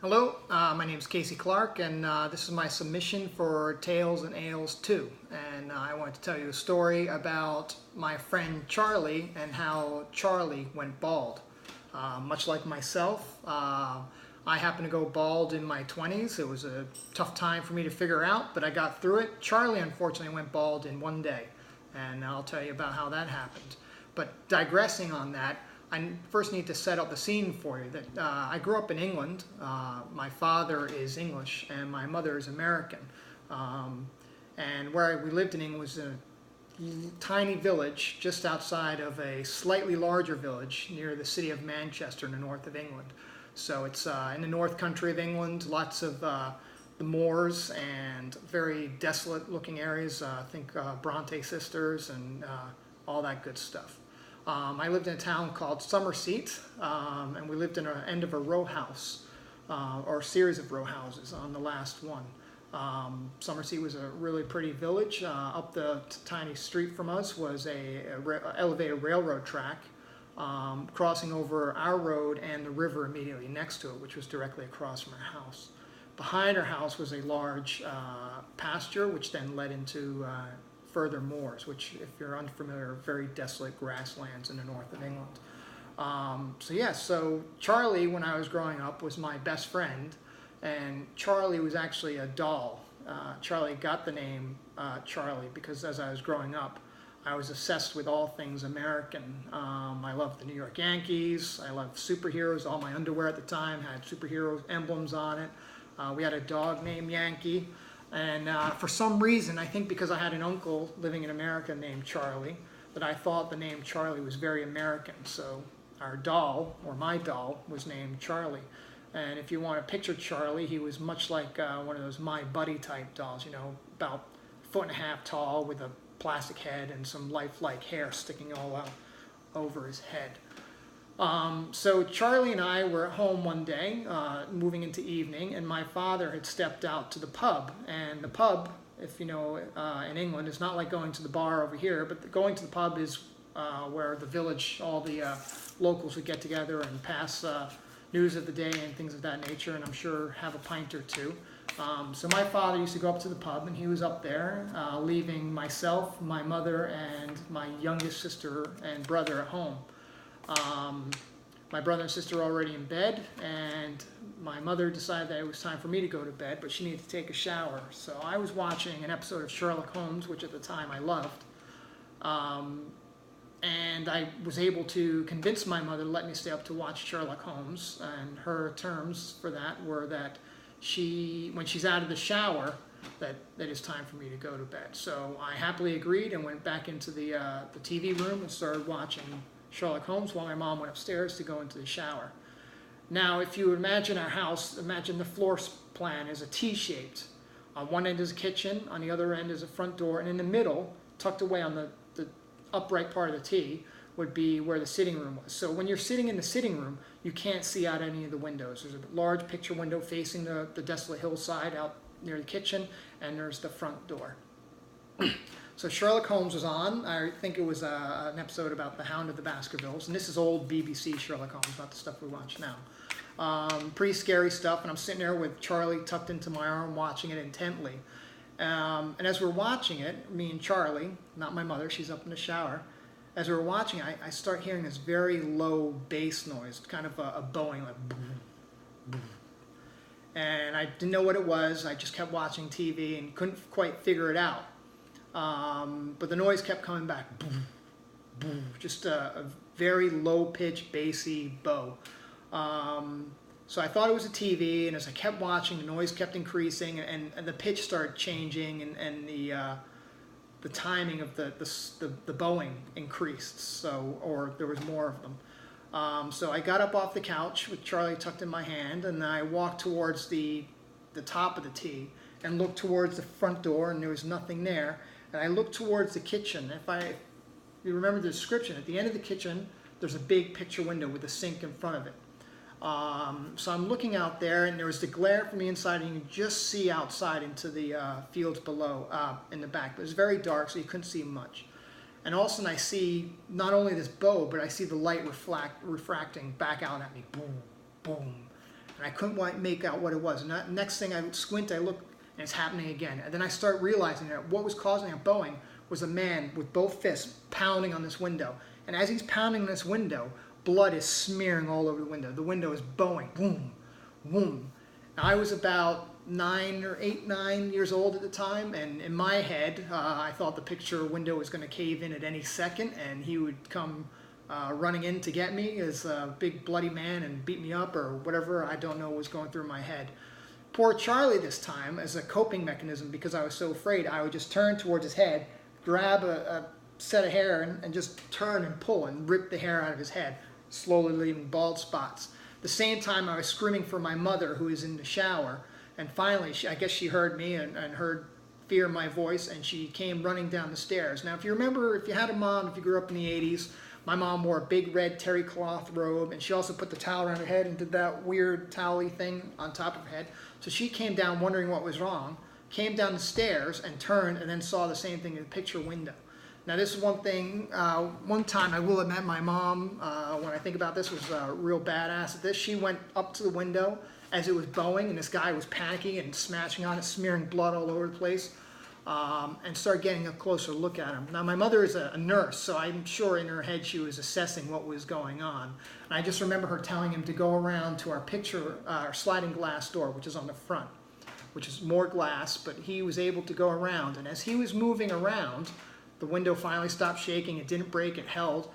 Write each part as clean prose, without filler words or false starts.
Hello, my name is Kasey Clark, and this is my submission for Tales and Ales 2. And I want to tell you a story about my friend Charlie and how Charlie went bald. Much like myself, I happened to go bald in my 20s. It was a tough time for me to figure out, but I got through it. Charlie, unfortunately, went bald in one day, and I'll tell you about how that happened. But digressing on that, I first need to set up the scene for you. That I grew up in England. My father is English and my mother is American. And where we lived in England was a tiny village just outside of a slightly larger village near the city of Manchester in the north of England. So it's in the north country of England, lots of the moors and very desolate looking areas. I think Bronte sisters and all that good stuff. I lived in a town called Somerset, and we lived in an end of a row house, or a series of row houses on the last one. Somerset was a really pretty village. Up the tiny street from us was a elevated railroad track, crossing over our road and the river immediately next to it, which was directly across from our house. Behind our house was a large pasture, which then led into further moors, which, if you're unfamiliar, are very desolate grasslands in the north of England. So Charlie, when I was growing up, was my best friend, and Charlie was actually a doll. Charlie got the name Charlie because as I was growing up, I was obsessed with all things American. I loved the New York Yankees. I loved superheroes. All my underwear at the time had superhero emblems on it. We had a dog named Yankee. And for some reason, I think because I had an uncle living in America named Charlie, that I thought the name Charlie was very American. So our doll, or my doll, was named Charlie. And if you want to picture Charlie, he was much like one of those My Buddy type dolls, you know, about 1.5 feet tall with a plastic head and some lifelike hair sticking all out over his head. So Charlie and I were at home one day, moving into evening, and my father had stepped out to the pub. And the pub, if you know, in England, is not like going to the bar over here, but going to the pub is where the village, all the locals would get together and pass news of the day and things of that nature, and I'm sure have a pint or two. So my father used to go up to the pub, and he was up there, leaving myself, my mother, and my youngest sister and brother at home. My brother and sister were already in bed, and my mother decided that it was time for me to go to bed, but she needed to take a shower. So I was watching an episode of Sherlock Holmes, which at the time I loved. And I was able to convince my mother to let me stay up to watch Sherlock Holmes, and her terms for that were that when she's out of the shower, that it's time for me to go to bed. So I happily agreed and went back into the TV room and started watching Sherlock Holmes while my mom went upstairs to go into the shower. Now, if you imagine our house, imagine the floor plan is a T-shaped. On one end is a kitchen, on the other end is a front door, and in the middle, tucked away on the upright part of the T, would be where the sitting room was. So when you're sitting in the sitting room, you can't see out any of the windows. There's a large picture window facing the desolate hillside out near the kitchen, and there's the front door. So Sherlock Holmes was on. I think it was an episode about the Hound of the Baskervilles. And this is old BBC Sherlock Holmes, not the stuff we watch now. Pretty scary stuff. And I'm sitting there with Charlie tucked into my arm watching it intently. And as we're watching it, me and Charlie, not my mother, she's up in the shower. As we're watching, I start hearing this very low bass noise, kind of a bowing, like boom, boom. And I didn't know what it was. I just kept watching TV and couldn't quite figure it out. But the noise kept coming back, boom, boom, just a very low-pitched, bassy bow. So I thought it was a TV, and as I kept watching, the noise kept increasing, and the pitch started changing, and the timing of the bowing increased, or there was more of them. So I got up off the couch with Charlie tucked in my hand, and I walked towards the top of the T and looked towards the front door, and there was nothing there. And I looked towards the kitchen. If you remember the description, at the end of the kitchen, there's a big picture window with a sink in front of it. So I'm looking out there, and there was the glare from the inside, and you can just see outside into the fields below in the back. But it was very dark, so you couldn't see much. And all of a sudden, I see not only this bow, but I see the light refracting back out at me. Boom, boom. and I couldn't make out what it was. And next thing I squint, I look, and it's happening again. And then I start realizing that what was causing a bowing was a man with both fists pounding on this window. And as he's pounding on this window, blood is smearing all over the window. The window is bowing, boom, boom. Now, I was about 9 years old at the time, and in my head, I thought the picture window was going to cave in at any second, and he would come running in to get me as a big bloody man and beat me up or whatever. I don't know what was going through my head. Poor Charlie this time, as a coping mechanism, because I was so afraid, I would just turn towards his head, grab a set of hair and just turn and pull and rip the hair out of his head, slowly leaving bald spots. At the same time, I was screaming for my mother, who is in the shower, and finally, I guess she heard me and heard fear in my voice, and she came running down the stairs. Now, if you remember, if you had a mom, if you grew up in the 80s, my mom wore a big red terry cloth robe, and she also put the towel around her head and did that weird towel-y thing on top of her head. So she came down wondering what was wrong, came down the stairs and turned and then saw the same thing in the picture window. Now, this is one thing, one time I will admit my mom, when I think about this, was real badass at this. She went up to the window as it was bowing, and this guy was panicking and smashing on it, smearing blood all over the place, and started getting a closer look at him. Now, my mother is a nurse, so I'm sure in her head she was assessing what was going on. And I just remember her telling him to go around to our sliding glass door, which is on the front, which is more glass, but he was able to go around. And as he was moving around, the window finally stopped shaking. It didn't break. It held.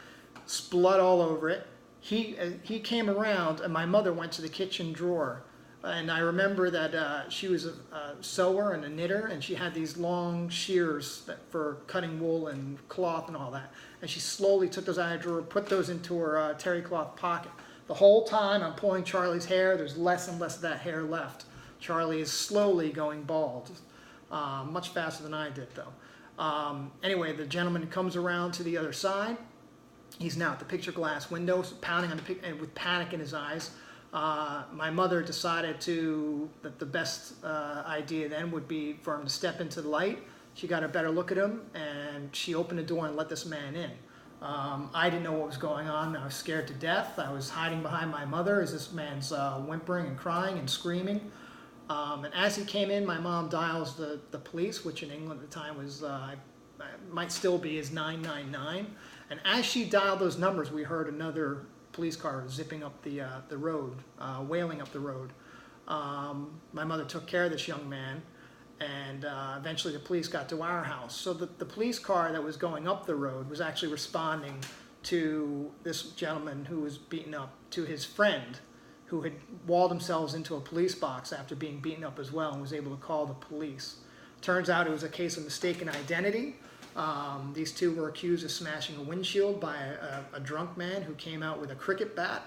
Blood all over it. He came around, and my mother went to the kitchen drawer. And I remember that she was a sewer and a knitter, and she had these long shears for cutting wool and cloth and all that. And she slowly took those out of the drawer, put those into her terry cloth pocket. The whole time I'm pulling Charlie's hair, there's less and less of that hair left. Charlie is slowly going bald, much faster than I did, though. Anyway, the gentleman comes around to the other side. He's now at the picture glass window, pounding on and with panic in his eyes. My mother decided that the best idea then would be for him to step into the light. She got a better look at him, and she opened the door and let this man in. I didn't know what was going on. I was scared to death. I was hiding behind my mother as this man's whimpering and crying and screaming. And as he came in, my mom dials the police, which in England at the time was, might still be, is 999. And as she dialed those numbers, we heard another police car zipping up the road, wailing up the road. My mother took care of this young man, and eventually the police got to our house. So the police car that was going up the road was actually responding to this gentleman who was beaten up, to his friend who had walled themselves into a police box after being beaten up as well and was able to call the police. Turns out it was a case of mistaken identity. These two were accused of smashing a windshield by a drunk man who came out with a cricket bat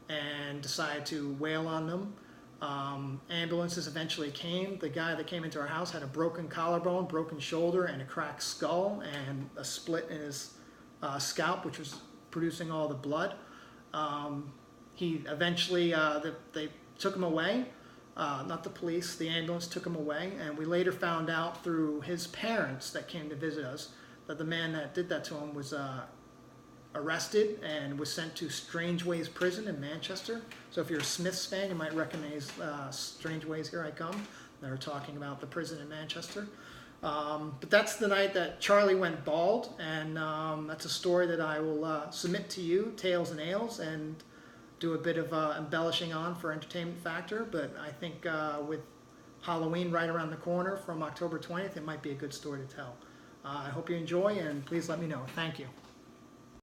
and decided to wail on them. Ambulances eventually came. The guy that came into our house had a broken collarbone, broken shoulder, and a cracked skull, and a split in his scalp, which was producing all the blood. He eventually, they took him away. Not the police, the ambulance took him away, and we later found out through his parents that came to visit us that the man that did that to him was arrested and was sent to Strangeways Prison in Manchester. So if you're a Smiths fan, you might recognize Strangeways, Here I Come. They were talking about the prison in Manchester. But that's the night that Charlie went bald, and that's a story that I will submit to you, Tales and Ales, and do a bit of embellishing on for entertainment factor, but I think with Halloween right around the corner from October 20th, it might be a good story to tell. I hope you enjoy, and please let me know. Thank you.